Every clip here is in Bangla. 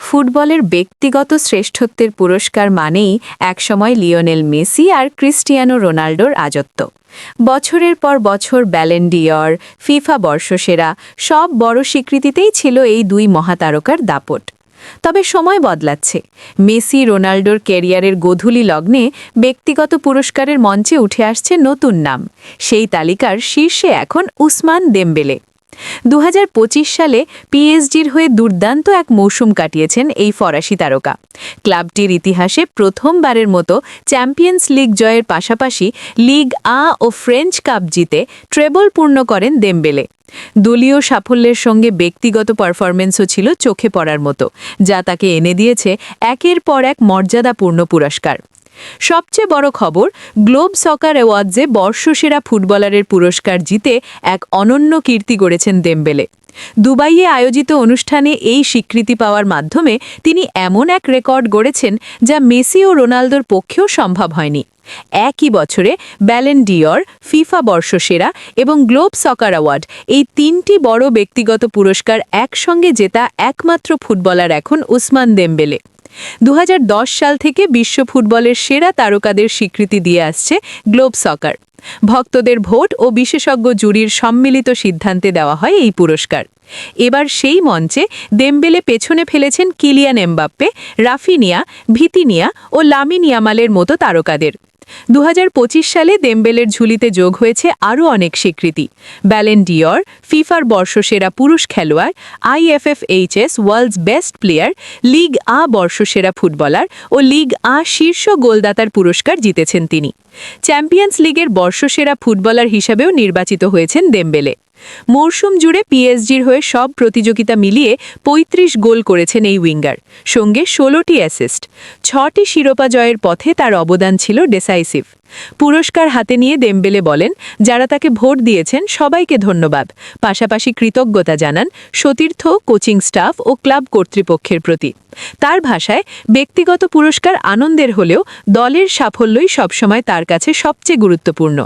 ফুটবলের ব্যক্তিগত শ্রেষ্ঠত্বের পুরস্কার মানেই একসময় লিওনেল মেসি আর ক্রিস্টিয়ানো রোনাল্ডোর রাজত্ব। বছরের পর বছর ব্যালন ডি'অর, ফিফা বর্ষসেরা সব বড় স্বীকৃতিতেই ছিল এই দুই মহাতারকার দাপট। তবে সময় বদলাচ্ছে। মেসি রোনাল্ডোর ক্যারিয়ারের গোধূলি লগ্নে ব্যক্তিগত পুরস্কারের মঞ্চে উঠে আসছে নতুন নাম। সেই তালিকার শীর্ষে এখন উসমান দেমবেলে। 2025 সালে পিএসজির হয়ে দুর্দান্ত এক মৌসুম কাটিয়েছেন এই ফরাসি তারকা। ক্লাবটির ইতিহাসে প্রথমবারের মতো চ্যাম্পিয়ন্স লিগ জয়ের পাশাপাশি লিগ আ ও ফ্রেঞ্চ কাপ জিতে ট্রেবল পূর্ণ করেন দেমবেলে। দলীয় সাফল্যের সঙ্গে ব্যক্তিগত পারফরমেন্সও ছিল চোখে পড়ার মতো, যা তাকে এনে দিয়েছে একের পর এক মর্যাদাপূর্ণ পুরস্কার। সবচেয়ে বড় খবর, গ্লোব সকার অ্যাওয়ার্ডসে বর্ষসেরা ফুটবলারের পুরস্কার জিতে এক অনন্য কীর্তি গড়েছেন দেমবেলে। দুবাইয়ে আয়োজিত অনুষ্ঠানে এই স্বীকৃতি পাওয়ার মাধ্যমে তিনি এমন এক রেকর্ড গড়েছেন যা মেসি ও রোনালদোর পক্ষেও সম্ভব হয়নি। একই বছরে ব্যালন ডি'অর, ফিফা বর্ষসেরা এবং গ্লোব সকার অ্যাওয়ার্ড এই তিনটি বড় ব্যক্তিগত পুরস্কার একসঙ্গে জেতা একমাত্র ফুটবলার এখন উসমান দেমবেলে। 2010 সাল থেকে বিশ্ব ফুটবলের সেরা তারকাদের স্বীকৃতি দিয়ে আসছে গ্লোব সকার। ভক্তদের ভোট ও বিশেষজ্ঞ জুরির সম্মিলিত সিদ্ধান্তে দেওয়া হয় এই পুরস্কার। এবার সেই মঞ্চে দেমবেলে পেছনে ফেলেছেন কিলিয়ান এমবাপ্পে, রাফিনিয়া, ভিতিনিয়া ও লামিন ইয়ামালের মতো তারকাদের। 2025 সালে দেমবেলের ঝুলিতে যোগ হয়েছে আরও অনেক স্বীকৃতি: ব্যালন ডি'অর, ফিফার বর্ষসেরা পুরুষ খেলোয়াড়, IFFHS world's best player, league আ বর্ষসেরা ফুটবলার ও লিগ আ শীর্ষ গোলদাতার পুরস্কার জিতেছেন তিনি। চ্যাম্পিয়ন্স লিগের বর্ষসেরা ফুটবলার হিসাবেও নির্বাচিত হয়েছেন দেমবেলে। মৌসুম জুড়ে পিএসজির হয়ে সব প্রতিযোগিতা মিলিয়ে 35 গোল করেছেন এই উইঙ্গার, সঙ্গে 16টি অ্যাসিস্ট। 6টি শিরোপা জয়ের পথে তার অবদান ছিল ডিসাইসিভ। পুরস্কার হাতে নিয়ে দেমবেলে বলেন, যারা তাকে ভোট দিয়েছেন সবাইকে ধন্যবাদ, পাশাপাশি কৃতজ্ঞতা জানান সতীর্থ, কোচিং স্টাফ ও ক্লাব কর্তৃপক্ষের প্রতি। তার ভাষায়, ব্যক্তিগত পুরস্কার আনন্দের হলেও দলের সাফল্যই সবসময় তার কাছে সবচেয়ে গুরুত্বপূর্ণ।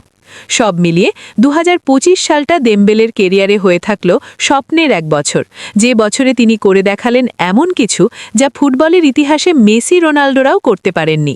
সব মিলিয়ে 2025 সালটা দেমবেলের কেরিয়ারে হয়ে থাকল স্বপ্নের এক বছর, যে বছরে তিনি করে দেখালেন এমন কিছু যা ফুটবলের ইতিহাসে মেসি রোনাল্ডোরাও করতে পারেননি।